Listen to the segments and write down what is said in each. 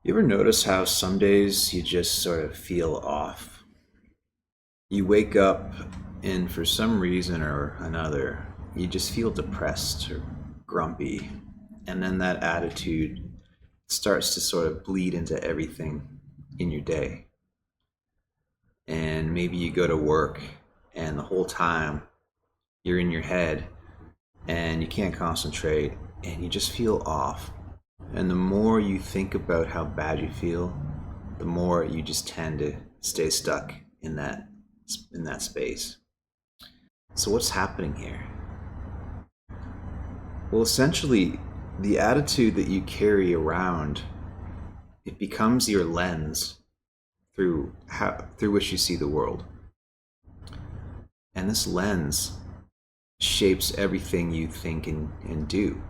You ever notice how some days you just sort of feel off? You wake up and for some reason or another, you just feel depressed or grumpy. And then that attitude starts to sort of bleed into everything in your day. And maybe you go to work and the whole time you're in your head and you can't concentrate and you just feel off. And the more you think about how bad you feel, the more you just tend to stay stuck in that space. So what's happening here? Well, essentially, the attitude that you carry around, it becomes your lens through which you see the world. And this lens shapes everything you think and do.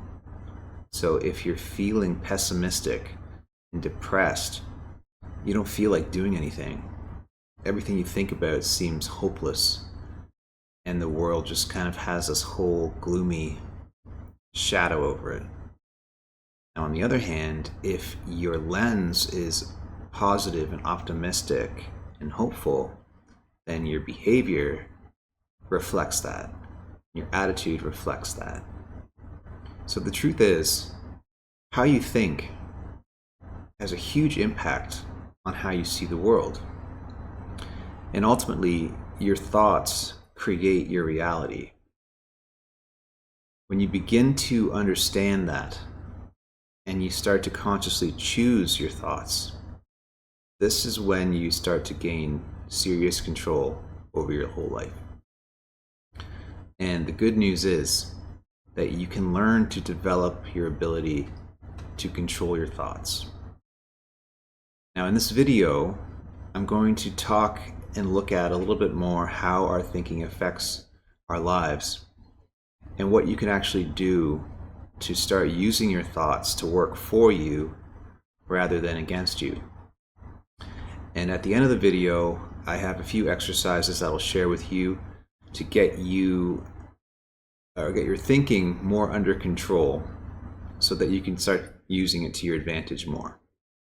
So if you're feeling pessimistic and depressed, you don't feel like doing anything. Everything you think about seems hopeless, and the world just kind of has this whole gloomy shadow over it. Now, on the other hand, if your lens is positive and optimistic and hopeful, then your behavior reflects that. Your attitude reflects that. So the truth is, how you think has a huge impact on how you see the world. And ultimately, your thoughts create your reality. When you begin to understand that and you start to consciously choose your thoughts, this is when you start to gain serious control over your whole life. And the good news is that you can learn to develop your ability to control your thoughts. Now, in this video, I'm going to talk and look at a little bit more how our thinking affects our lives and what you can actually do to start using your thoughts to work for you rather than against you. And at the end of the video, I have a few exercises I will share with you to get you or get your thinking more under control so that you can start using it to your advantage more,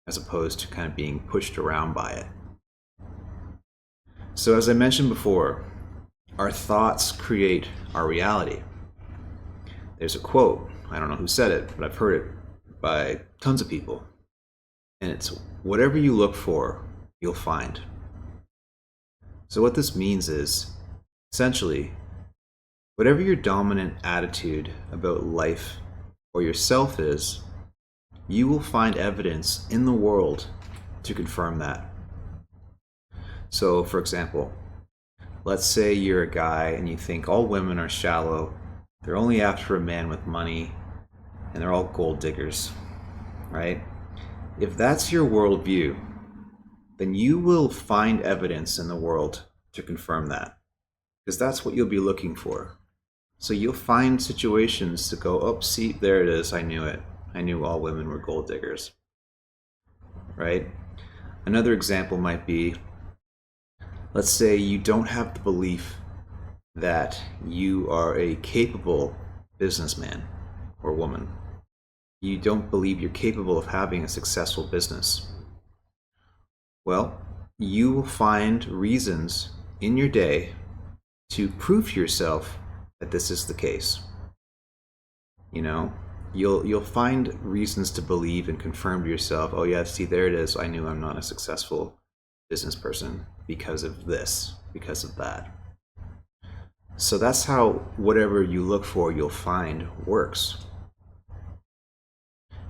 as opposed to kind of being pushed around by it. So as I mentioned before, our thoughts create our reality. There's a quote, I don't know who said it, but I've heard it by tons of people. And it's, whatever you look for, you'll find. So what this means is, essentially, whatever your dominant attitude about life or yourself is, you will find evidence in the world to confirm that. So, for example, let's say you're a guy and you think all women are shallow, they're only after a man with money, and they're all gold diggers, right? If that's your worldview, then you will find evidence in the world to confirm that, because that's what you'll be looking for. So you'll find situations to go, oh, see, there it is, I knew it. I knew all women were gold diggers, right? Another example might be, let's say you don't have the belief that you are a capable businessman or woman. You don't believe you're capable of having a successful business. Well, you will find reasons in your day to prove to yourself that this is the case. You know, you'll find reasons to believe and confirm to yourself, oh yeah, see, there it is, I knew I'm not a successful business person because of this, because of that. So that's how whatever you look for, you'll find works.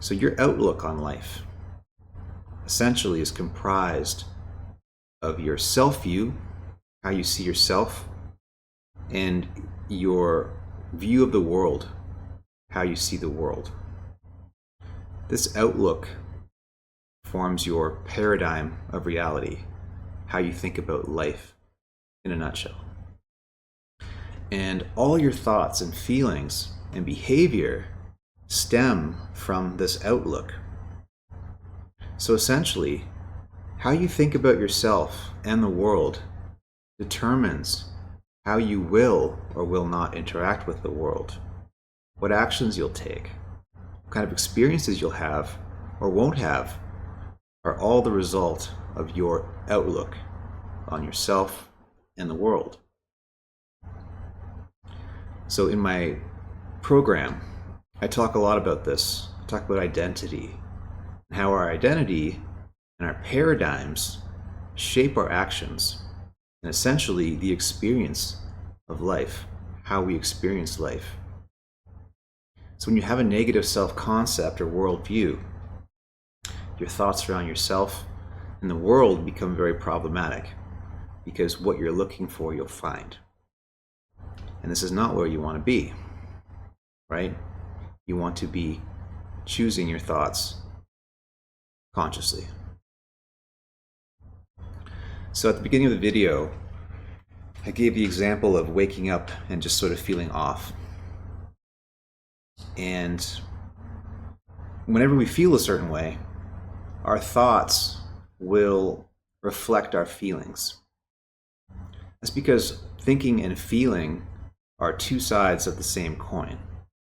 So your outlook on life essentially is comprised of your self-view, how you see yourself, and your view of the world, how you see the world. This outlook forms your paradigm of reality, how you think about life in a nutshell. And all your thoughts and feelings and behavior stem from this outlook. So essentially, how you think about yourself and the world determines how you will or will not interact with the world, what actions you'll take, what kind of experiences you'll have or won't have are all the result of your outlook on yourself and the world. So in my program, I talk a lot about this. I talk about identity and how our identity and our paradigms shape our actions and essentially the experience of life, how we experience life. So when you have a negative self-concept or worldview, your thoughts around yourself and the world become very problematic, because what you're looking for, you'll find. And this is not where you want to be, right? You want to be choosing your thoughts consciously. So at the beginning of the video, I gave the example of waking up and just sort of feeling off. And whenever we feel a certain way, our thoughts will reflect our feelings. That's because thinking and feeling are two sides of the same coin.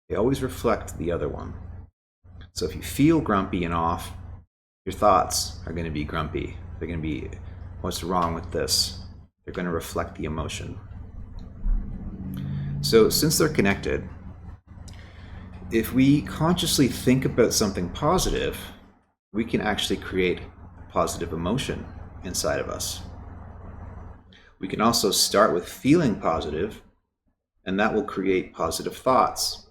They always reflect the other one. So if you feel grumpy and off, your thoughts are going to be grumpy. They're going to be, what's wrong with this? They're going to reflect the emotion. So since they're connected, if we consciously think about something positive, we can actually create a positive emotion inside of us. We can also start with feeling positive, and that will create positive thoughts.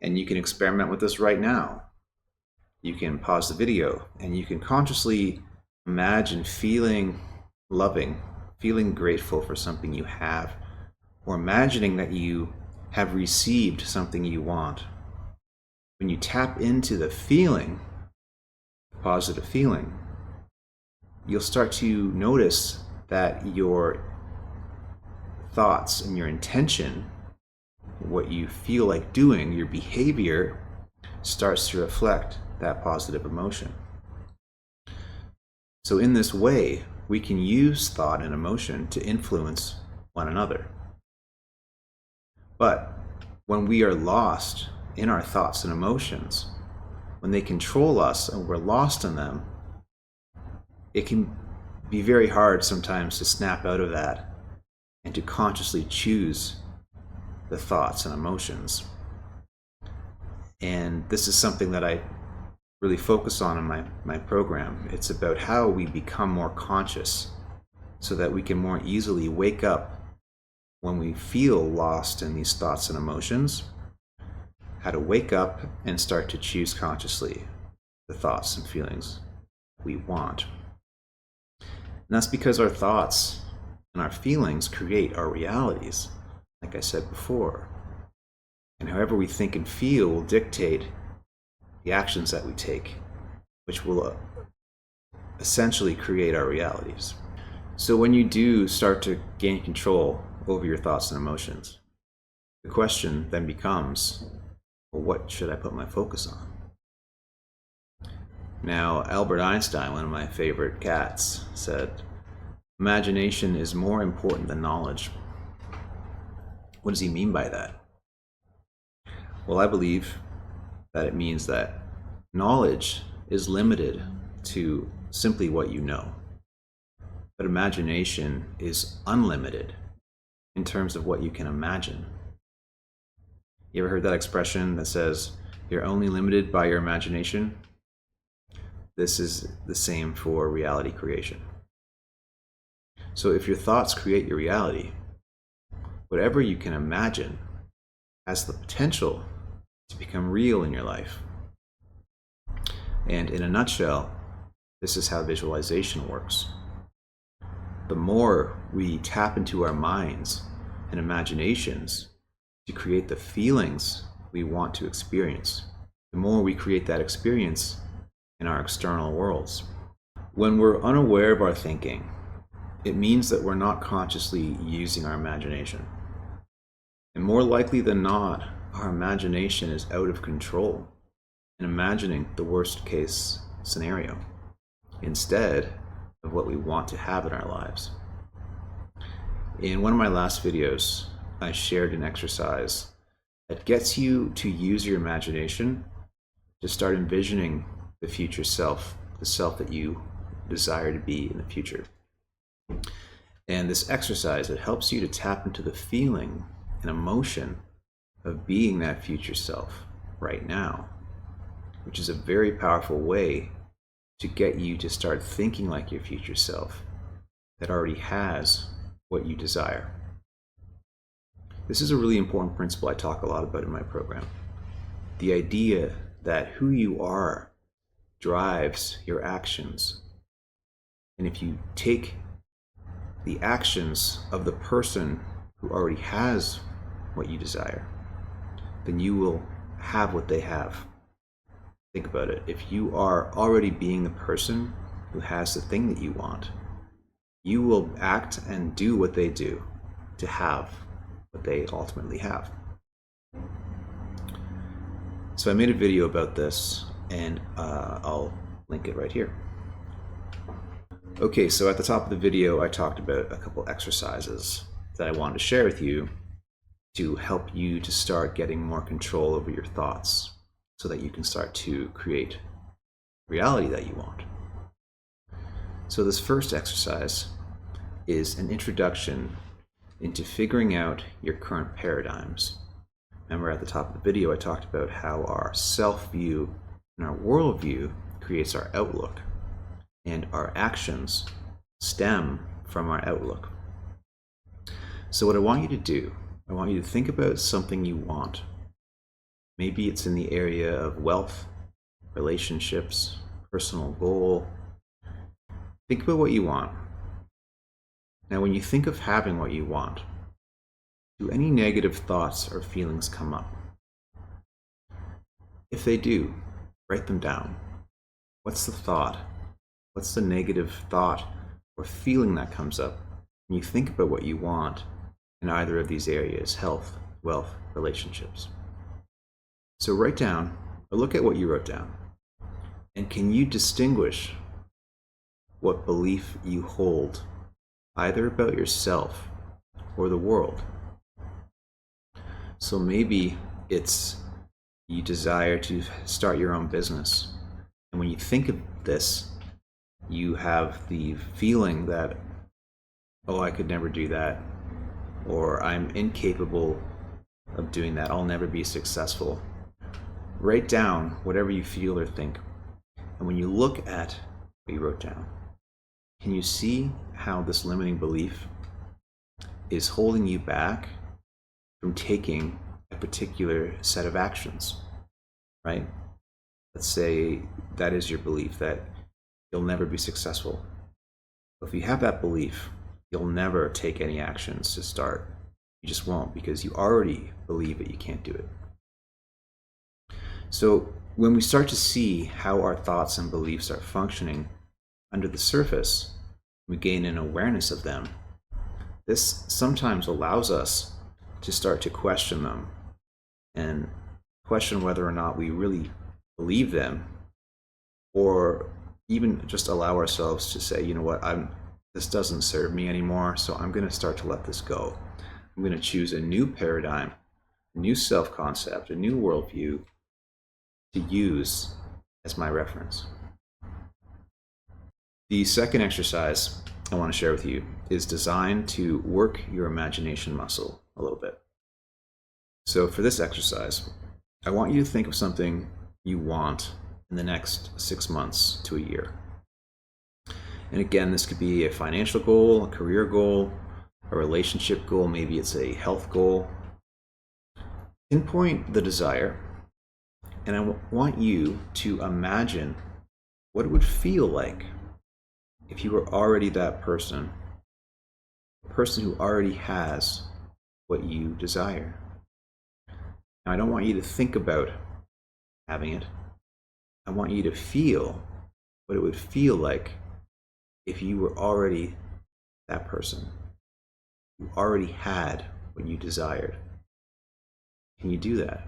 And you can experiment with this right now. You can pause the video and you can consciously imagine feeling loving, feeling grateful for something you have, or imagining that you have received something you want. When you tap into the feeling, positive feeling, you'll start to notice that your thoughts and your intention, what you feel like doing, your behavior, starts to reflect that positive emotion. So in this way, we can use thought and emotion to influence one another. But when we are lost in our thoughts and emotions, when they control us and we're lost in them, it can be very hard sometimes to snap out of that and to consciously choose the thoughts and emotions. And this is something that I really focus on in my program. It's about how we become more conscious so that we can more easily wake up when we feel lost in these thoughts and emotions, how to wake up and start to choose consciously the thoughts and feelings we want. And that's because our thoughts and our feelings create our realities, like I said before. And however we think and feel will dictate the actions that we take, which will essentially create our realities. So when you do start to gain control over your thoughts and emotions, the question then becomes, well, what should I put my focus on? Now, Albert Einstein, one of my favorite cats, said, "Imagination is more important than knowledge." What does he mean by that? Well, I believe that it means that knowledge is limited to simply what you know, but imagination is unlimited in terms of what you can imagine. You ever heard that expression that says, you're only limited by your imagination? This is the same for reality creation. So if your thoughts create your reality, whatever you can imagine has the potential to become real in your life. And in a nutshell, this is how visualization works. The more we tap into our minds and imaginations to create the feelings we want to experience, the more we create that experience in our external worlds. When we're unaware of our thinking, it means that we're not consciously using our imagination. And more likely than not, our imagination is out of control and imagining the worst case scenario instead of what we want to have in our lives. In one of my last videos, I shared an exercise that gets you to use your imagination to start envisioning the future self the self that you desire to be in the future. And this exercise, it helps you to tap into the feeling and emotion of being that future self right now, which is a very powerful way to get you to start thinking like your future self that already has what you desire. This is a really important principle I talk a lot about in my program. The idea that who you are drives your actions. And if you take the actions of the person who already has what you desire, then you will have what they have. Think about it. If you are already being the person who has the thing that you want, you will act and do what they do to have what they ultimately have. So I made a video about this, and I'll link it right here. Okay, so at the top of the video, I talked about a couple exercises that I wanted to share with you to help you to start getting more control over your thoughts so that you can start to create reality that you want. So this first exercise is an introduction into figuring out your current paradigms. Remember at the top of the video, I talked about how our self-view and our worldview creates our outlook, and our actions stem from our outlook. So what I want you to do, I want you to think about something you want. Maybe it's in the area of wealth, relationships, personal goal. Think about what you want. Now, when you think of having what you want, do any negative thoughts or feelings come up? If they do, write them down. What's the thought? What's the negative thought or feeling that comes up when you think about what you want in either of these areas: health, wealth, relationships? So write down, or look at what you wrote down, and can you distinguish what belief you hold, either about yourself or the world? So maybe it's you desire to start your own business, and when you think of this, you have the feeling that, oh, I could never do that, or I'm incapable of doing that, I'll never be successful. Write down whatever you feel or think, and when you look at what you wrote down, can you see how this limiting belief is holding you back from taking a particular set of actions, right? Let's say that is your belief, that you'll never be successful. If you have that belief, you'll never take any actions to start. You just won't, because you already believe that you can't do it. So when we start to see how our thoughts and beliefs are functioning under the surface, we gain an awareness of them. This sometimes allows us to start to question them and question whether or not we really believe them, or even just allow ourselves to say, you know what, this doesn't serve me anymore, so I'm going to start to let this go. I'm going to choose a new paradigm, a new self-concept, a new worldview to use as my reference. The second exercise I want to share with you is designed to work your imagination muscle a little bit. So for this exercise, I want you to think of something you want in the next 6 months to a year. And again, this could be a financial goal, a career goal, a relationship goal, maybe it's a health goal. Pinpoint the desire, and I want you to imagine what it would feel like if you were already that person, a person who already has what you desire. Now, I don't want you to think about having it. I want you to feel what it would feel like if you were already that person who already had what you desired. Can you do that?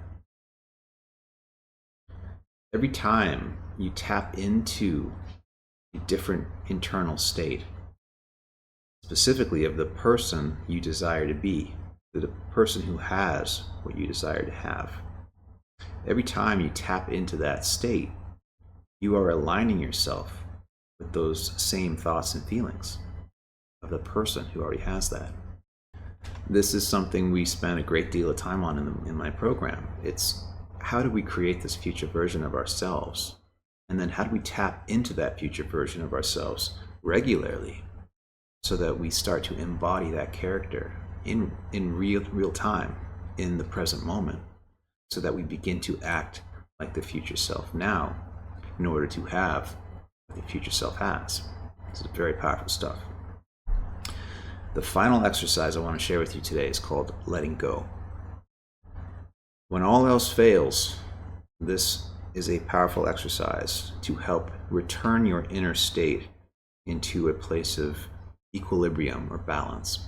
Every time you tap into a different internal state, specifically of the person you desire to be, the person who has what you desire to have, every time you tap into that state, you are aligning yourself with those same thoughts and feelings of the person who already has that. This is something we spend a great deal of time on in my program. It's how do we create this future version of ourselves? And then how do we tap into that future version of ourselves regularly so that we start to embody that character in real time, in the present moment, so that we begin to act like the future self now in order to have what the future self has. This is very powerful stuff. The final exercise I want to share with you today is called letting go. When all else fails, this is a powerful exercise to help return your inner state into a place of equilibrium or balance.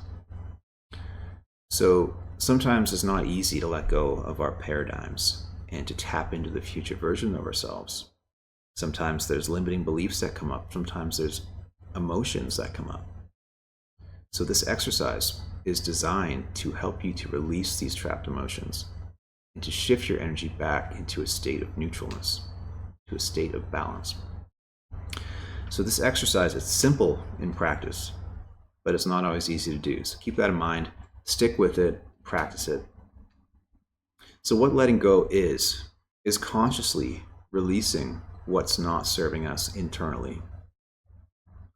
So sometimes it's not easy to let go of our paradigms and to tap into the future version of ourselves. Sometimes there's limiting beliefs that come up. Sometimes there's emotions that come up. So this exercise is designed to help you to release these trapped emotions and to shift your energy back into a state of neutralness, to a state of balance. So this exercise is simple in practice, but it's not always easy to do. So keep that in mind, stick with it, practice it. So what letting go is consciously releasing what's not serving us internally.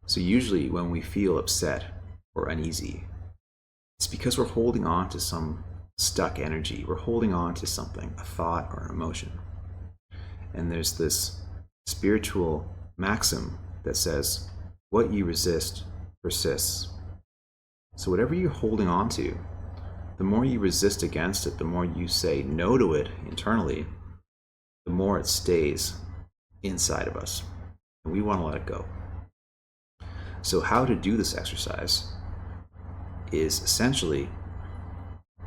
So usually when we feel upset or uneasy, it's because we're holding on to some stuck energy. We're holding on to something, a thought or an emotion. And there's this spiritual maxim that says, what you resist persists. So whatever you're holding on to, the more you resist against it, the more you say no to it internally, the more it stays inside of us. And we want to let it go. So how to do this exercise is essentially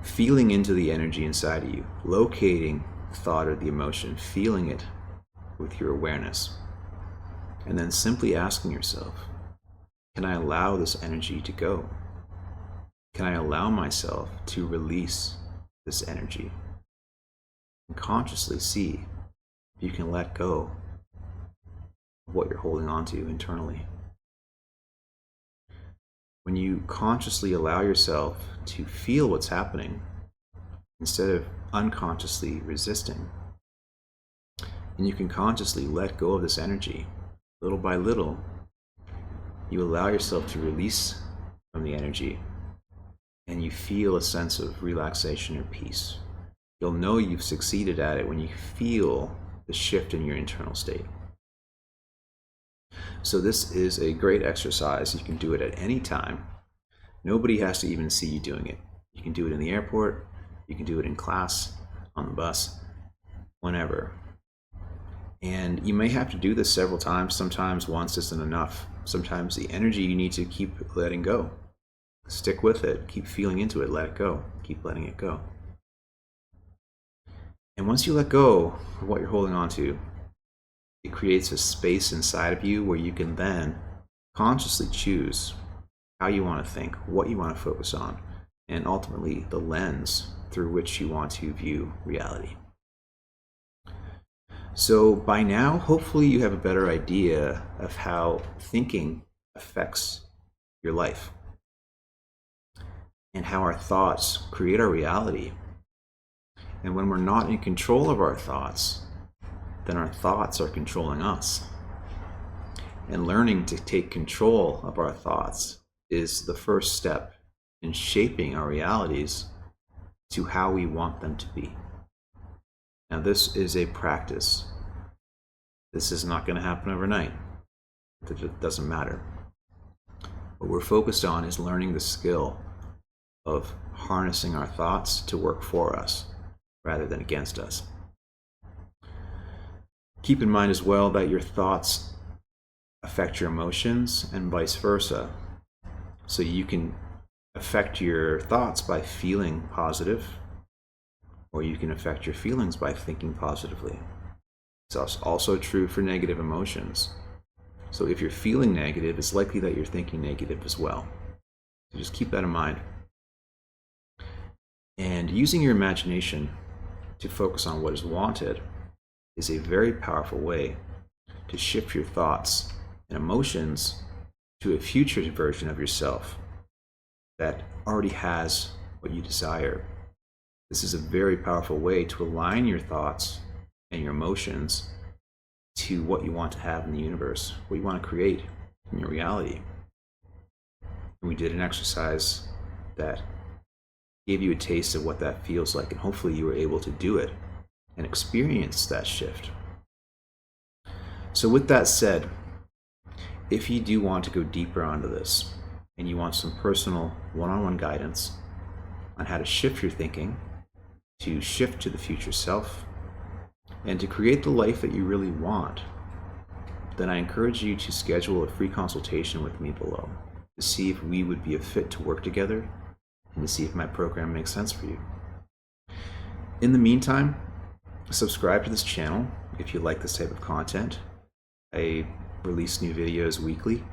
feeling into the energy inside of you, locating the thought or the emotion, feeling it with your awareness, and then simply asking yourself, can I allow this energy to go? Can I allow myself to release this energy? And consciously see if you can let go of what you're holding on to internally. When you consciously allow yourself to feel what's happening, instead of unconsciously resisting, and you can consciously let go of this energy, little by little, you allow yourself to release from the energy, and you feel a sense of relaxation or peace. You'll know you've succeeded at it when you feel the shift in your internal state. So this is a great exercise. You can do it at any time. Nobody has to even see you doing it. You can do it in the airport, you can do it in class, on the bus, whenever. And you may have to do this several times. Sometimes once isn't enough. Sometimes the energy you need to keep letting go. Stick with it, keep feeling into it, let it go, keep letting it go. And once you let go of what you're holding on to, it creates a space inside of you where you can then consciously choose how you want to think, what you want to focus on, and ultimately the lens through which you want to view reality. So by now, hopefully you have a better idea of how thinking affects your life and how our thoughts create our reality. And when we're not in control of our thoughts, then our thoughts are controlling us. And learning to take control of our thoughts is the first step in shaping our realities to how we want them to be. Now, this is a practice. This is not going to happen overnight. It doesn't matter. What we're focused on is learning the skill of harnessing our thoughts to work for us rather than against us. Keep in mind as well that your thoughts affect your emotions and vice versa. So you can affect your thoughts by feeling positive, or you can affect your feelings by thinking positively. It's also true for negative emotions. So if you're feeling negative, it's likely that you're thinking negative as well. So just keep that in mind. And using your imagination to focus on what is wanted is a very powerful way to shift your thoughts and emotions to a future version of yourself that already has what you desire. This is a very powerful way to align your thoughts and your emotions to what you want to have in the universe, what you want to create in your reality. And we did an exercise that gave you a taste of what that feels like, and hopefully you were able to do it and experience that shift. So with that said, if you do want to go deeper onto this and you want some personal one-on-one guidance on how to shift your thinking, to shift to the future self, and to create the life that you really want, then I encourage you to schedule a free consultation with me below to see if we would be a fit to work together and to see if my program makes sense for you. In the meantime, subscribe to this channel if you like this type of content. I release new videos weekly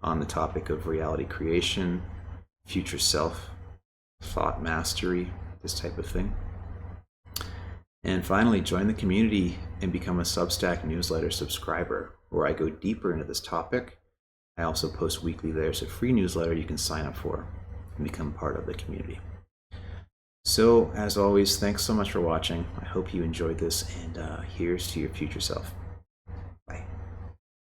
on the topic of reality creation, future self, thought mastery, this type of thing. And finally, join the community and become a Substack newsletter subscriber, where I go deeper into this topic. I also post weekly. There's a free newsletter you can sign up for and become part of the community. So, as always, thanks so much for watching. I hope you enjoyed this, and here's to your future self.